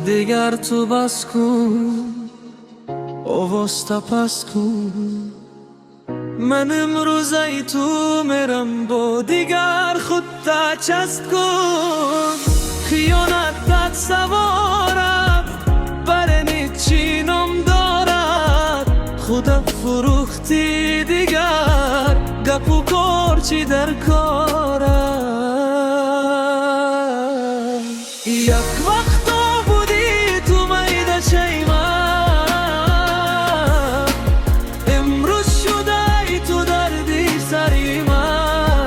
دیگر تو بس کن اواستا پس کن. من امروز ای تو میرم با دیگر خود تا چست کن. خیانتت سوارم برنی چینم دارد خودم فروختی دیگر گپ و کار چی در کارم. یک وقتا بودی تو میده چیمه امروز شده ای تو دردی سری من.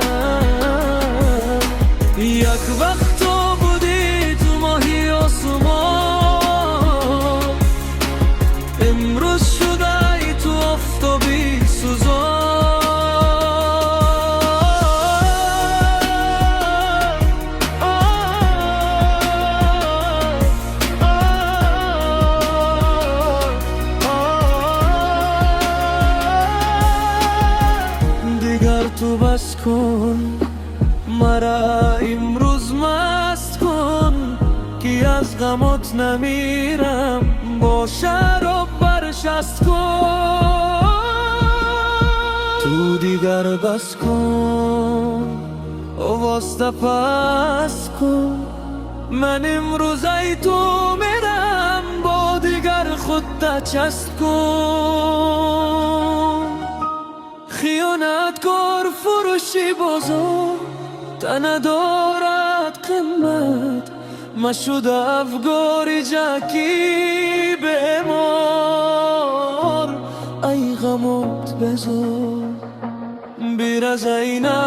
یک وقتا بودی تو ماهی آسمان امروز شده ای تو آفتابی سوزان. دیگر تو بس کن مرا امروز مست کن که از غمت نمیرم با شراب برشست کن. تو دیگر بس کن واسطه پس کن. من امروز ای تو میرم با دیگر خود چست کن. خیانتکار فروشی بازار تنه دارد قیمت مشود افگاری جاکی بیمار. ای غمت بزار بیر از اینه